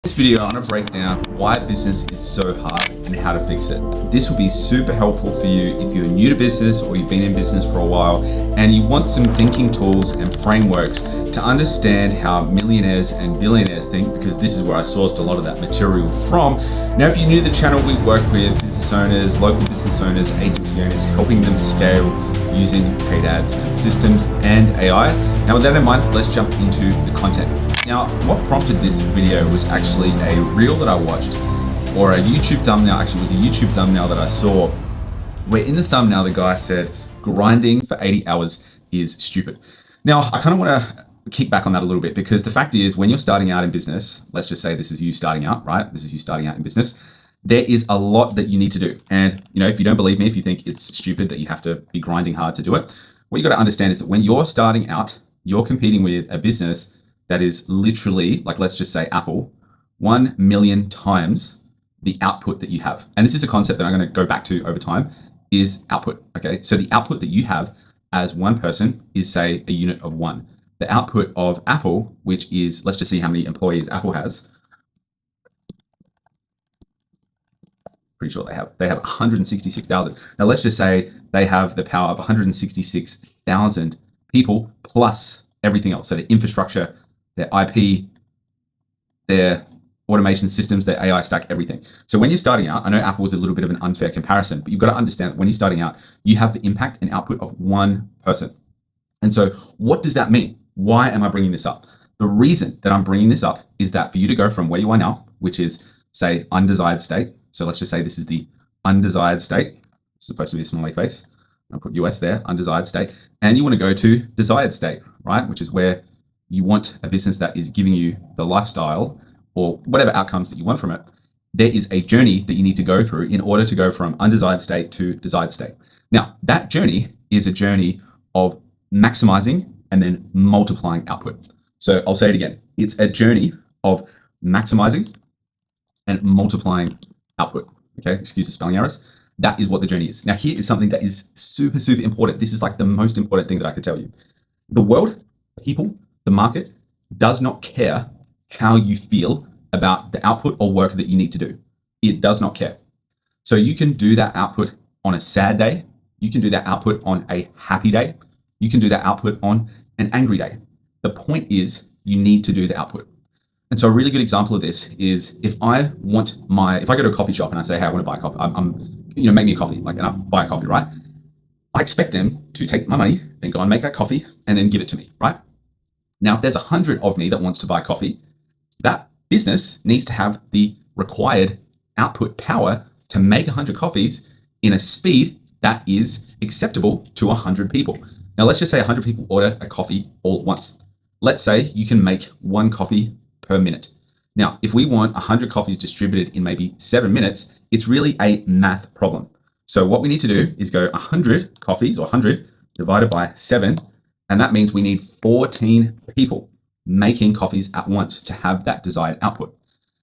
In this video, I'm going to break down why business is so hard and how to fix it. This will be super helpful for you if you're new to business or you've been in business for a while and you want some thinking tools and frameworks to understand how millionaires and billionaires think, because this is where I sourced a lot of that material from. Now, if you're new to the channel, we work with business owners, local business owners, agency owners, helping them scale using paid ads and systems and AI. Now, with that in mind, let's jump into the content. Now, what prompted this video was actually a reel that I watched, or a YouTube thumbnail. Actually, it was a YouTube thumbnail that I saw, where in the thumbnail, the guy said, grinding for 80 hours is stupid. Now, I kind of want to kick back on that a little bit, because the fact is, when you're starting out in business, let's just say this is you starting out, right? This is you starting out in business. There is a lot that you need to do. And, you know, if you don't believe me, if you think it's stupid that you have to be grinding hard to do it, what you got to understand is that when you're starting out, you're competing with a business that is literally, like, let's just say Apple, 1 million times the output that you have. And this is a concept that I'm going to go back to over time, is output. Okay. So the output that you have as one person is, say, a unit of one. The output of Apple, which is, let's just see how many employees Apple has. Pretty sure they have 166,000. Now, let's just say they have the power of 166,000 people plus everything else. So the infrastructure, their IP, their automation systems, their AI stack, everything. So when you're starting out, I know Apple is a little bit of an unfair comparison, but you've got to understand that when you're starting out, you have the impact and output of one person. And so what does that mean? Why am I bringing this up? The reason that I'm bringing this up is that for you to go from where you are now, which is, say, undesired state. So let's just say this is the undesired state. It's supposed to be a smiley face. I'll put US there, undesired state. And you want to go to desired state, right? Which is where you want a business that is giving you the lifestyle or whatever outcomes that you want from it. There is a journey that you need to go through in order to go from undesired state to desired state. Now, that journey is a journey of maximizing and then multiplying output. So I'll say it again. It's a journey of maximizing and multiplying output. Okay, excuse the spelling errors. That is what the journey is. Now, here is something that is super, super important. This is like the most important thing that I could tell you. The world, people, the market does not care how you feel about the output or work that you need to do. It does not care. So you can do that output on a sad day. You can do that output on a happy day. You can do that output on an angry day. The point is, you need to do the output. And so a really good example of this is if I go to a coffee shop and I say, hey, I want to buy a coffee, make me a coffee, and I buy a coffee, right? I expect them to take my money, then go and make that coffee and then give it to me, right? Now, if there's 100 of me that wants to buy coffee, that business needs to have the required output power to make 100 coffees in a speed that is acceptable to 100 people. Now, let's just say 100 people order a coffee all at once. Let's say you can make one coffee per minute. Now, if we want 100 coffees distributed in maybe 7 minutes, it's really a math problem. So what we need to do is go 100 coffees, or 100 divided by 7, and that means we need 14 people making coffees at once to have that desired output.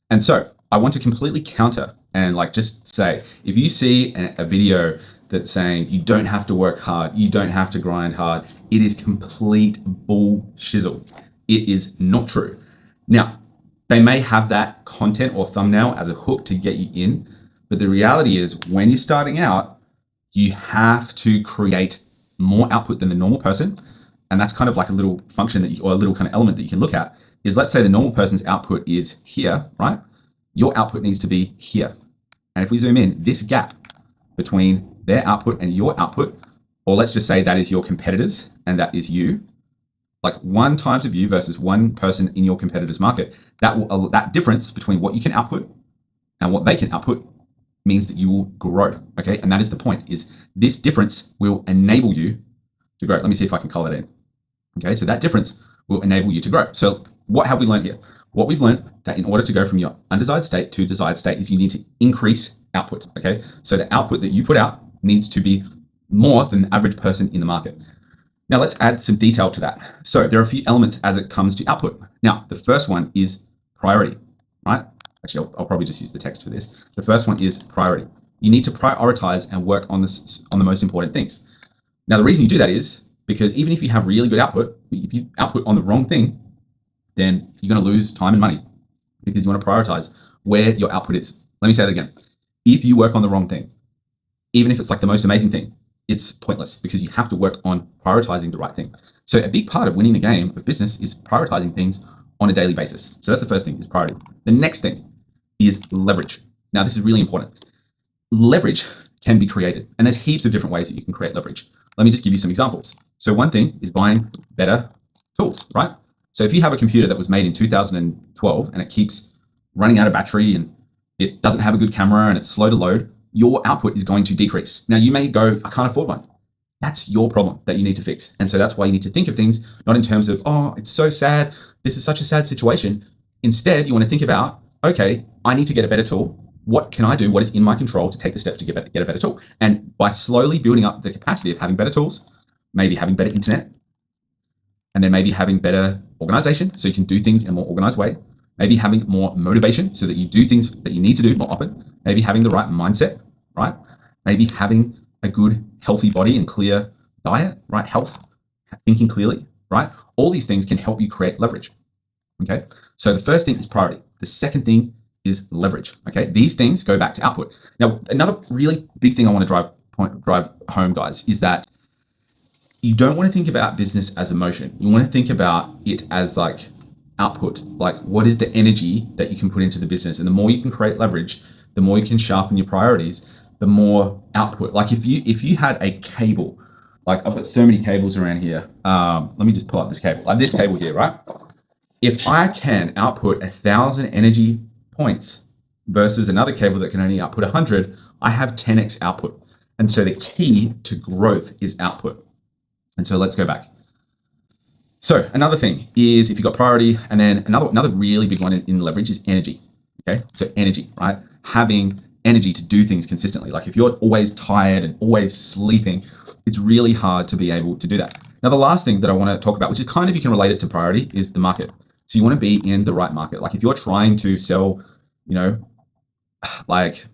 And so I want to completely counter and just say, if you see a video that's saying you don't have to work hard, you don't have to grind hard, it is complete bullshizzle. It is not true. Now, they may have that content or thumbnail as a hook to get you in, but the reality is when you're starting out, you have to create more output than the normal person. And that's kind of like a little function or a little kind of element that you can look at is, let's say the normal person's output is here, right? Your output needs to be here. And if we zoom in, this gap between their output and your output, or let's just say that is your competitors and that is you, like 1 times of you versus 1 person in your competitor's market, that difference between what you can output and what they can output means that you will grow. Okay. And that is the point, is this difference will enable you to grow. Let me see if I can color that in. Okay. So that difference will enable you to grow. So what have we learned here? What we've learned that in order to go from your undesired state to desired state is you need to increase output. Okay. So the output that you put out needs to be more than the average person in the market. Now let's add some detail to that. So there are a few elements as it comes to output. Now, the first one is priority, right? Actually, I'll probably just use the text for this. The first one is priority. You need to prioritize and work on the most important things. Now, the reason you do that is because even if you have really good output, if you output on the wrong thing, then you're going to lose time and money. because you want to prioritize where your output is. Let me say that again. If you work on the wrong thing, even if it's like the most amazing thing, it's pointless because you have to work on prioritizing the right thing. So a big part of winning a game of business is prioritizing things on a daily basis. So that's the first thing, is priority. The next thing is leverage. Now, this is really important. Leverage can be created, and there's heaps of different ways that you can create leverage. Let me just give you some examples. So one thing is buying better tools, right? So if you have a computer that was made in 2012 and it keeps running out of battery and it doesn't have a good camera and it's slow to load, your output is going to decrease. Now, you may go, I can't afford one. That's your problem that you need to fix. And so that's why you need to think of things not in terms of, oh, it's so sad, this is such a sad situation. Instead, you want to think about, okay, I need to get a better tool. What can I do? What is in my control to take the steps to get a better tool? And by slowly building up the capacity of having better tools, maybe having better internet, and then maybe having better organization so you can do things in a more organized way, maybe having more motivation so that you do things that you need to do more often, maybe having the right mindset, right? Maybe having a good, healthy body and clear diet, right? Health, thinking clearly, right? All these things can help you create leverage, okay? So the first thing is priority. The second thing is leverage, okay? These things go back to output. Now, another really big thing I want to drive home, guys, is that you don't want to think about business as emotion. You want to think about it as like output, like what is the energy that you can put into the business? And the more you can create leverage, the more you can sharpen your priorities, the more output. Like if you had a cable, like I've got so many cables around here. Let me just pull up this cable, like this cable here, right? If I can output 1,000 energy points versus another cable that can only output 100, I have 10x output. And so the key to growth is output. And so let's go back. So another thing is if you've got priority, and then another really big one in leverage is energy. Okay, so energy, right? Having energy to do things consistently. Like if you're always tired and always sleeping, it's really hard to be able to do that. Now, the last thing that I want to talk about, which is kind of, you can relate it to priority, is the market. So you want to be in the right market. Like if you're trying to sell, like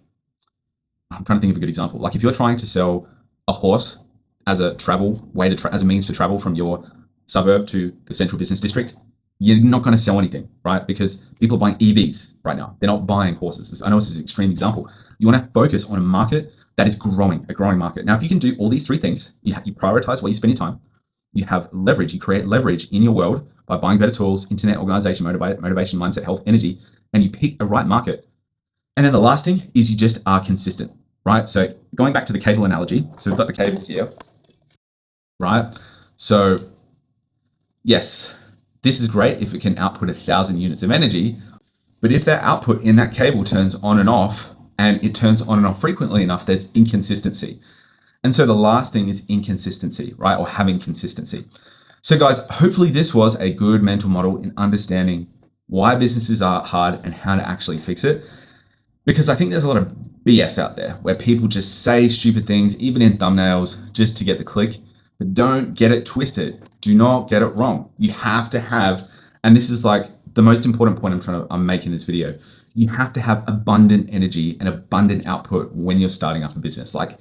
I'm trying to think of a good example. Like if you're trying to sell a horse as a travel way as a means to travel from your suburb to the central business district, you're not going to sell anything, right? Because people are buying EVs right now. They're not buying horses. I know this is an extreme example. You want to focus on a market that is growing, a growing market. Now, if you can do all these three things, you prioritize where you spend your time, you have leverage, you create leverage in your world by buying better tools, internet, organization, motivation, mindset, health, energy, and you pick a right market. And then the last thing is you just are consistent, right? So going back to the cable analogy, so we've got the cable here, right? So yes, this is great if it can output 1,000 units of energy, but if that output in that cable turns on and off, and it turns on and off frequently enough, there's inconsistency. And so the last thing is inconsistency, right? Or having consistency. So guys, hopefully this was a good mental model in understanding why businesses are hard and how to actually fix it. Because I think there's a lot of BS out there where people just say stupid things, even in thumbnails, just to get the click. But don't get it twisted. Do not get it wrong. You have to have, and this is like the most important point I'm making in this video. You have to have abundant energy and abundant output when you're starting up a business, like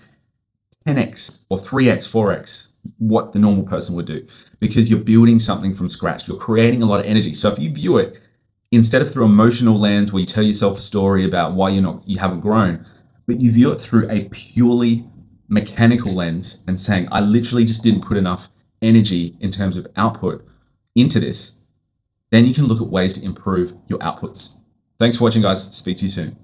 10x or 3x, 4x, what the normal person would do, because you're building something from scratch. You're creating a lot of energy. So if you view it instead of through emotional lens where you tell yourself a story about why you haven't grown, but you view it through a purely mechanical lens and saying, I literally just didn't put enough energy in terms of output into this, then you can look at ways to improve your outputs. Thanks for watching, guys. Speak to you soon.